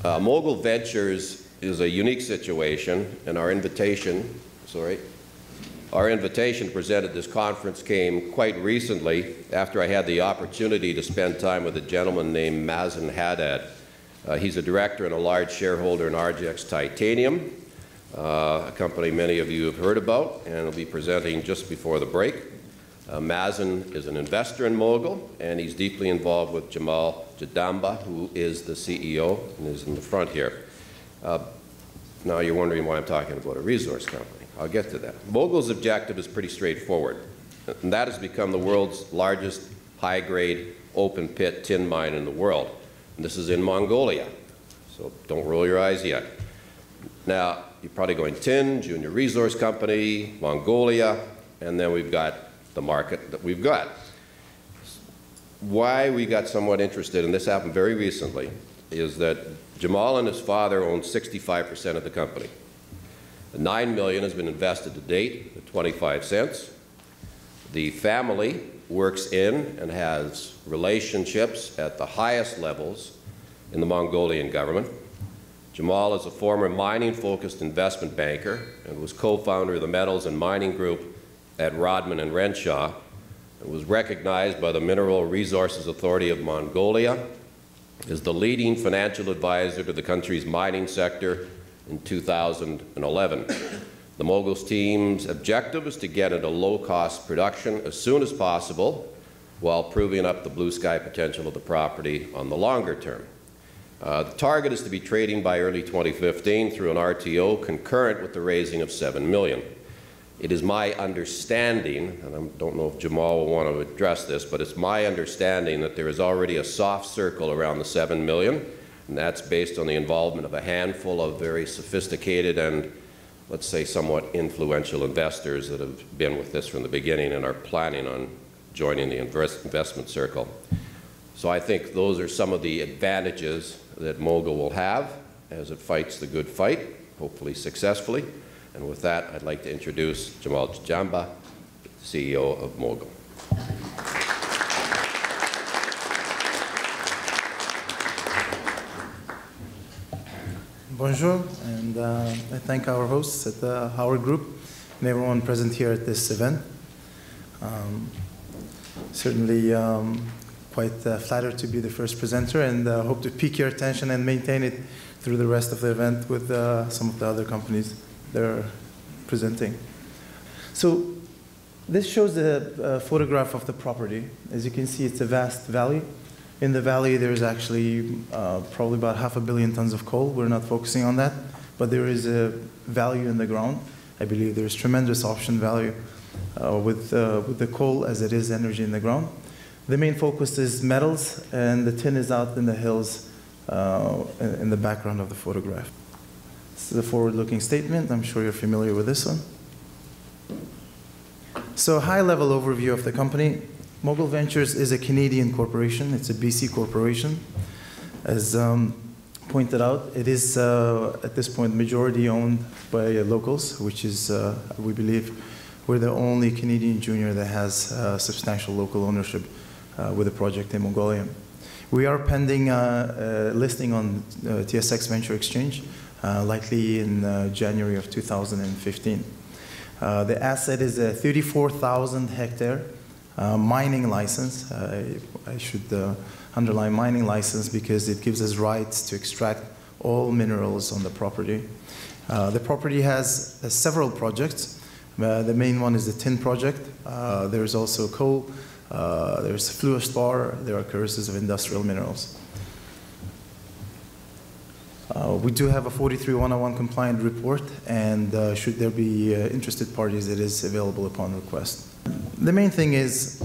Mogul Ventures is a unique situation, and our invitation to present at this conference came quite recently after I had the opportunity to spend time with a gentleman named Mazen Haddad. He's a director and a large shareholder in RGX Titanium, a company many of you have heard about, and will be presenting just before the break. Mazen is an investor in Mogul, and he's deeply involved with Jamul Jadamba, who is the CEO and is in the front here. Now you're wondering why I'm talking about a resource company. I'll get to that. Mogul's objective is pretty straightforward, and that is to become the world's largest high-grade open-pit tin mine in the world. And this is in Mongolia, so don't roll your eyes yet. Now, you're probably going tin, junior resource company, Mongolia, and then we've got the market that we've got. Why we got somewhat interested, and this happened very recently, is that Jamul and his father own 65% of the company. The $9 million has been invested to date at 25 cents. The family works in and has relationships at the highest levels in the Mongolian government. Jamul is a former mining-focused investment banker and was co-founder of the Metals and Mining Group at Rodman and Renshaw, and was recognized by the Mineral Resources Authority of Mongolia as the leading financial advisor to the country's mining sector in 2011. The Mogul's team's objective is to get into low-cost production as soon as possible while proving up the blue sky potential of the property on the longer term. The target is to be trading by early 2015 through an RTO concurrent with the raising of $7 million. It is my understanding, and I don't know if Jamul will want to address this, but it's my understanding that there is already a soft circle around the $7 million, and that's based on the involvement of a handful of very sophisticated and, let's say, somewhat influential investors that have been with this from the beginning and are planning on joining the investment circle. So I think those are some of the advantages that Mogul will have as it fights the good fight, hopefully successfully. And with that, I'd like to introduce Jamul Jadamba, CEO of Mogul. Bonjour, and I thank our hosts at the Howard Group and everyone present here at this event. Certainly quite flattered to be the first presenter, and hope to pique your attention and maintain it through the rest of the event with some of the other companies that are presenting. So this shows the photograph of the property. As you can see, it's a vast valley. In the valley, there's actually probably about 500 million tons of coal. We're not focusing on that, but there is a value in the ground. I believe there's tremendous option value with the coal as it is energy in the ground. The main focus is metals, and the tin is out in the hills in the background of the photograph. This is a forward-looking statement. I'm sure you're familiar with this one. So a high-level overview of the company. Mogul Ventures is a Canadian corporation. It's a BC corporation. As pointed out, it is, at this point, majority owned by locals, which is, we believe, we're the only Canadian junior that has substantial local ownership with the project in Mongolia. We are pending listing on TSX Venture Exchange, likely in January of 2015. The asset is a 34,000 hectare mining license. I should underline mining license because it gives us rights to extract all minerals on the property. The property has several projects. The main one is the tin project. There's also coal, there's fluorspar, there are occurrences of industrial minerals. We do have a 43-101 compliant report, and should there be interested parties, it is available upon request. The main thing is,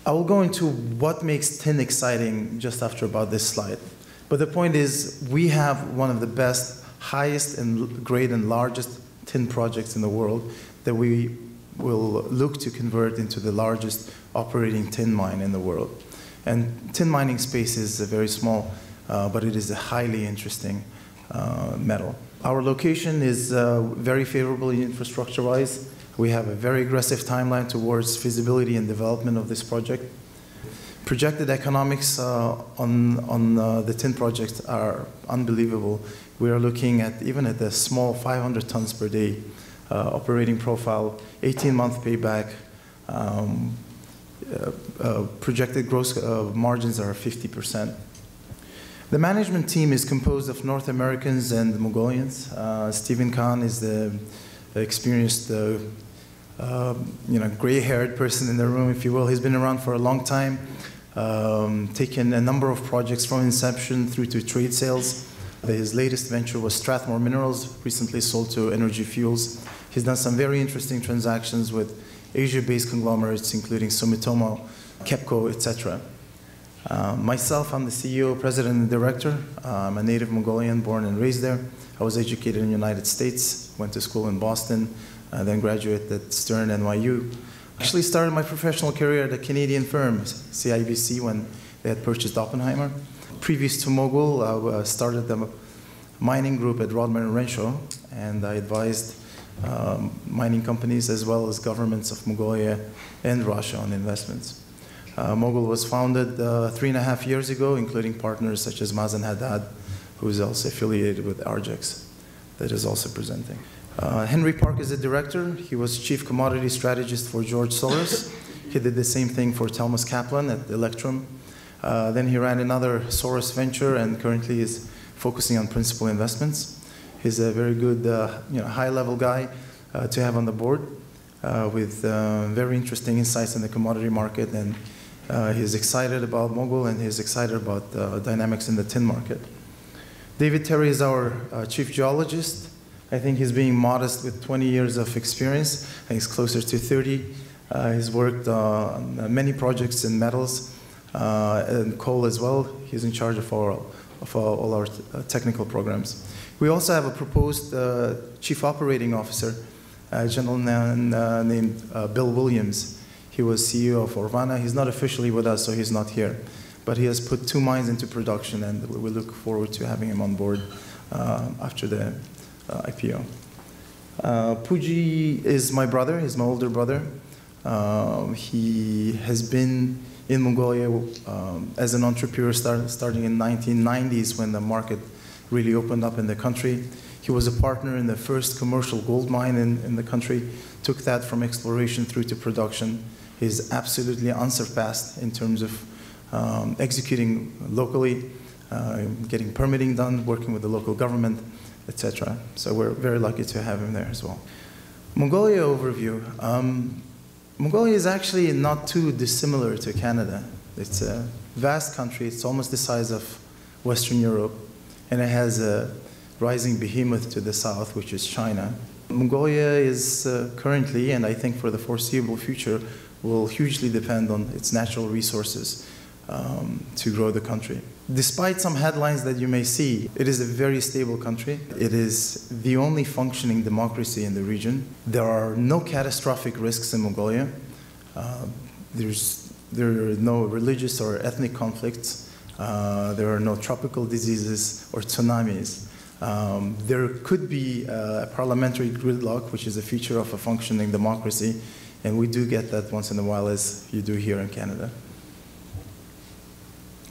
I will go into what makes tin exciting just after about this slide. But the point is, we have one of the best, highest and grade and largest tin projects in the world that we will look to convert into the largest operating tin mine in the world. And tin mining space is very small, but it is a highly interesting metal. Our location is very favorable infrastructure-wise. We have a very aggressive timeline towards feasibility and development of this project. projected economics on the tin project are unbelievable. We are looking at, even at the small 500 tons per day operating profile, 18-month payback, projected gross margins are 50%. The management team is composed of North Americans and Mongolians. Stephen Khan is the experienced, gray-haired person in the room, if you will. He's been around for a long time, taken a number of projects from inception through to trade sales. His latest venture was Strathmore Minerals, recently sold to Energy Fuels. He's done some very interesting transactions with Asia-based conglomerates, including Sumitomo, KEPCO, etc. Myself, I'm the CEO, president, and director. I'm a native Mongolian, born and raised there. I was educated in the United States, went to school in Boston, then graduated at Stern NYU. Actually started my professional career at a Canadian firm, CIBC, when they had purchased Oppenheimer. Previous to Mogul, I started the mining group at Rodman & Renshaw, and I advised mining companies as well as governments of Mongolia and Russia on investments. Mogul was founded 3.5 years ago, including partners such as Mazen Haddad, who is also affiliated with Argex, that is also presenting. Henry Park is a director. He was chief commodity strategist for George Soros. He did the same thing for Thomas Kaplan at Electrum. Then he ran another Soros venture and currently is focusing on principal investments. He's a very good, high-level guy to have on the board with very interesting insights in the commodity market, and he's excited about Mogul and he's excited about dynamics in the tin market. David Terry is our chief geologist. I think he's being modest with 20 years of experience. I think he's closer to 30. He's worked on many projects in metals and coal as well. He's in charge of all our technical programs. We also have a proposed chief operating officer, a gentleman named Bill Williams. He was CEO of Orvana. He's not officially with us, so he's not here. But he has put 2 mines into production, and we look forward to having him on board after the IPO. Puji is my brother. He's my older brother. He has been in Mongolia as an entrepreneur starting in 1990s when the market really opened up in the country. He was a partner in the first commercial gold mine in the country, took that from exploration through to production. He's absolutely unsurpassed in terms of executing locally, getting permitting done, working with the local government, etc. So we're very lucky to have him there as well. Mongolia overview. Mongolia is actually not too dissimilar to Canada. It's a vast country. It's almost the size of Western Europe, and it has a rising behemoth to the south, which is China. Mongolia is currently, and I think for the foreseeable future, will hugely depend on its natural resources to grow the country. Despite some headlines that you may see, it is a very stable country. It is the only functioning democracy in the region. There are no catastrophic risks in Mongolia. There are no religious or ethnic conflicts. There are no tropical diseases or tsunamis. There could be a parliamentary gridlock, which is a feature of a functioning democracy, and we do get that once in a while, as you do here in Canada.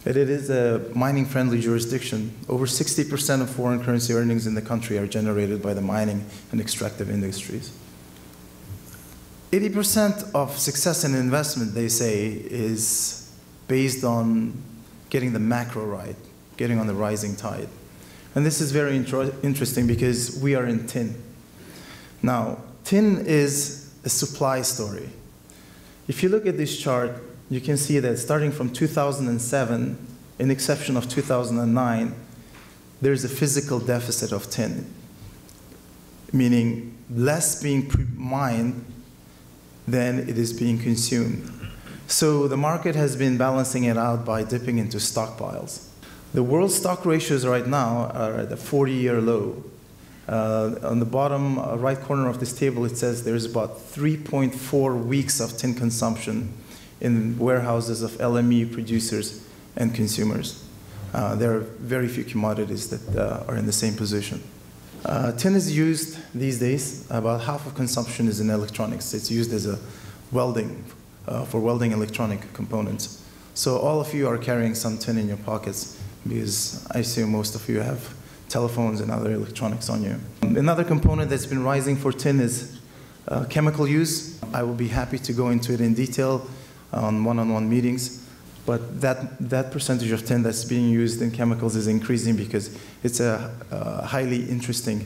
It is a mining-friendly jurisdiction. Over 60% of foreign currency earnings in the country are generated by the mining and extractive industries. 80% of success in investment, they say, is based on getting the macro right, getting on the rising tide. And this is very interesting because we are in tin. Now, tin is a supply story. If you look at this chart, you can see that starting from 2007, in exception of 2009, there's a physical deficit of tin, meaning less being mined than it is being consumed. So the market has been balancing it out by dipping into stockpiles. The world stock ratios right now are at a 40-year low. On the bottom right corner of this table, it says there's about 3.4 weeks of tin consumption in warehouses of LME producers and consumers. There are very few commodities that are in the same position. Tin is used these days. About half of consumption is in electronics. It's used as a welding, for welding electronic components. So all of you are carrying some tin in your pockets because I assume most of you have telephones and other electronics on you. Another component that's been rising for tin is chemical use. I will be happy to go into it in detail on one-on-one meetings. But that percentage of tin that's being used in chemicals is increasing because it's a highly interesting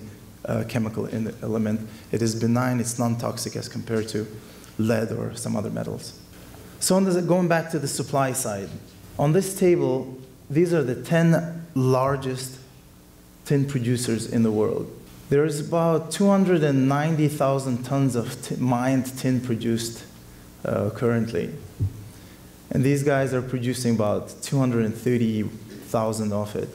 chemical element. It is benign, it's non-toxic as compared to lead or some other metals. So going back to the supply side, on this table, these are the 10 largest tin producers in the world. There is about 290,000 tons of mined tin produced currently. And these guys are producing about 230,000 of it.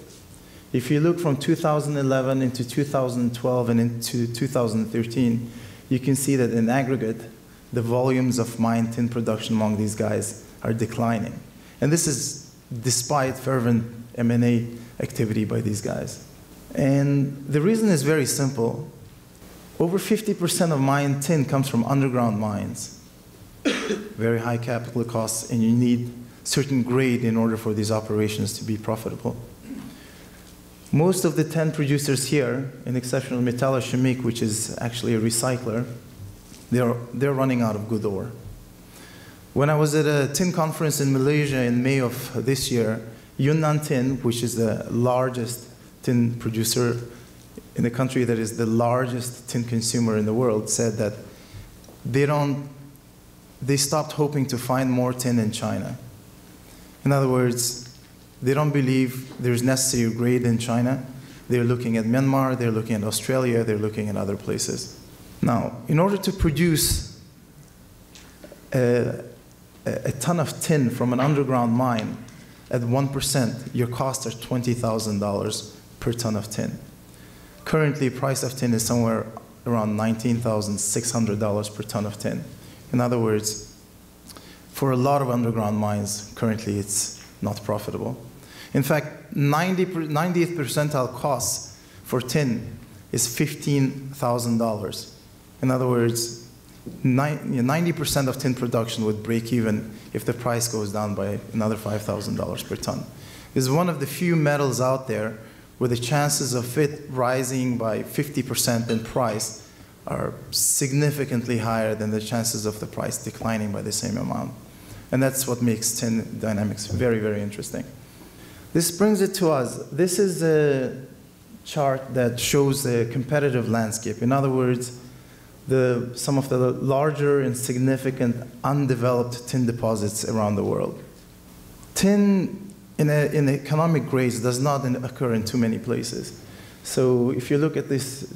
If you look from 2011 into 2012 and into 2013, you can see that in aggregate, the volumes of mined tin production among these guys are declining. And this is despite fervent M&A activity by these guys. And the reason is very simple. Over 50% of mined tin comes from underground mines. Very high capital costs, and you need certain grade in order for these operations to be profitable. Most of the 10 producers here, in Exceptional Metal Chimique, which is actually a recycler, they're running out of good ore. When I was at a tin conference in Malaysia in May of this year, Yunnan Tin, which is the largest tin producer in the country that is the largest tin consumer in the world, said that they stopped hoping to find more tin in China. In other words, they don't believe there's necessary grade in China. They're looking at Myanmar, they're looking at Australia, they're looking at other places. Now, in order to produce a ton of tin from an underground mine at 1%, your costs are $20,000 per ton of tin. Currently, price of tin is somewhere around $19,600 per ton of tin. In other words, for a lot of underground mines, currently it's not profitable. In fact, 90th percentile costs for tin is $15,000. In other words, 90% of tin production would break even if the price goes down by another $5,000 per ton. It's one of the few metals out there where the chances of it rising by 50% in price are significantly higher than the chances of the price declining by the same amount. And that's what makes tin dynamics very, very interesting. This brings it to us. This is a chart that shows the competitive landscape. In other words, some of the larger and significant undeveloped tin deposits around the world. Tin in economic grades does not occur in too many places. So if you look at this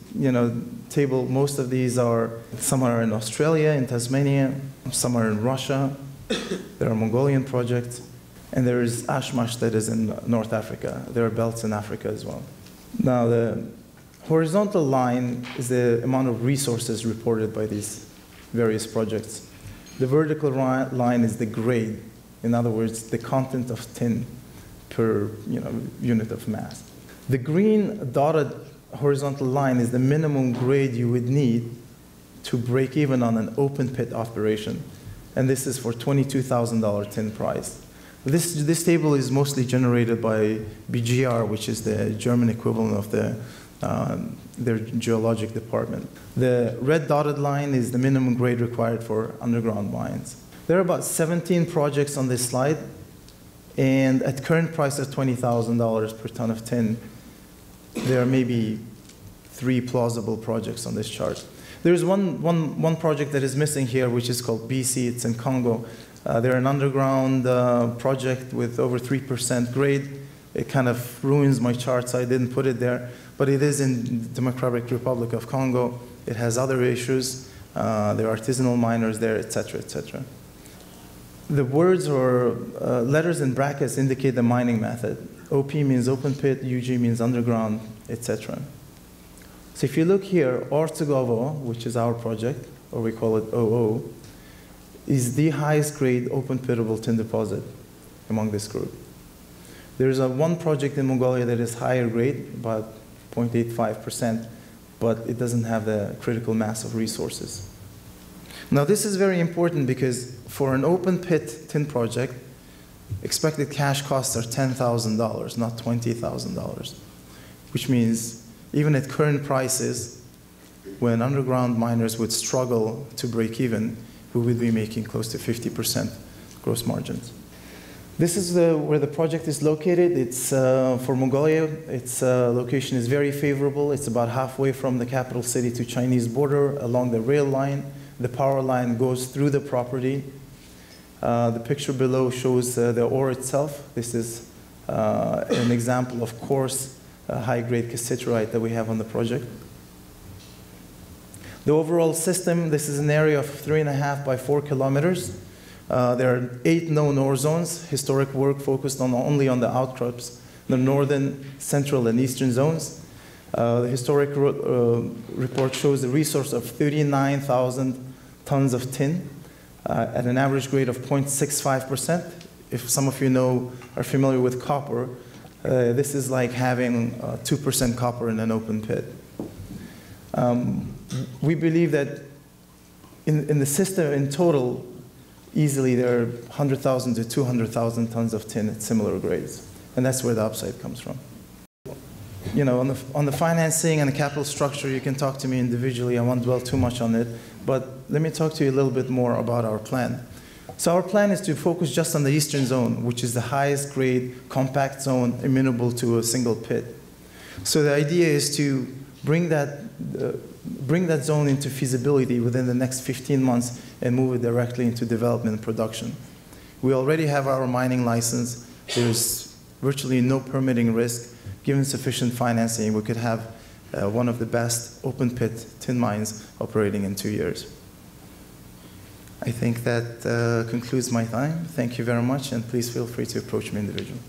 table, most of these some are in Australia, in Tasmania, some are in Russia, there are Mongolian projects, and there is Ashmash that is in North Africa. There are belts in Africa as well. Now the horizontal line is the amount of resources reported by these various projects. The vertical line is the grade, in other words, the content of tin per unit of mass. The green dotted horizontal line is the minimum grade you would need to break even on an open pit operation. And this is for $22,000 tin price. This table is mostly generated by BGR, which is the German equivalent of their geologic department. The red dotted line is the minimum grade required for underground mines. There are about 17 projects on this slide, and at current price of $20,000 per ton of tin, there are maybe 3 plausible projects on this chart. There's one project that is missing here, which is called BC. It's in Congo. They're an underground project with over 3% grade. It kind of ruins my chart, so I didn't put it there. But it is in Democratic Republic of Congo. It has other issues. There are artisanal miners there, et cetera, et cetera. The words or letters in brackets indicate the mining method. OP means open pit, UG means underground, et cetera. So if you look here, Ortegovo, which is our project, or we call it OO, is the highest grade open pitable tin deposit among this group. There's one project in Mongolia that is higher grade, about 0.85%, but it doesn't have the critical mass of resources. Now this is very important because for an open pit tin project, expected cash costs are $10,000, not $20,000, which means even at current prices, when underground miners would struggle to break even, we would be making close to 50% gross margins. This is where the project is located. It's for Mongolia. Its location is very favorable. It's about halfway from the capital city to Chinese border along the rail line. The power line goes through the property. The picture below shows the ore itself. This is an example of coarse, high-grade cassiterite that we have on the project. The overall system, this is an area of 3.5 by 4 kilometers. There are 8 known ore zones. Historic work focused only on the outcrops, the northern, central, and eastern zones. The historic report shows a resource of 39,000 tons of tin at an average grade of 0.65%. If some of you are familiar with copper, this is like having 2% copper in an open pit. We believe that in the system in total, easily there are 100,000 to 200,000 tons of tin at similar grades. And that's where the upside comes from. You know, on the financing and the capital structure, you can talk to me individually. I won't dwell too much on it. But let me talk to you a little bit more about our plan. So our plan is to focus just on the eastern zone, which is the highest grade compact zone amenable to a single pit. So the idea is to bring that zone into feasibility within the next 15 months and move it directly into development and production. We already have our mining license. There's virtually no permitting risk. Given sufficient financing, we could have one of the best open pit tin mines operating in 2 years. I think that concludes my time. Thank you very much, and please feel free to approach me individually.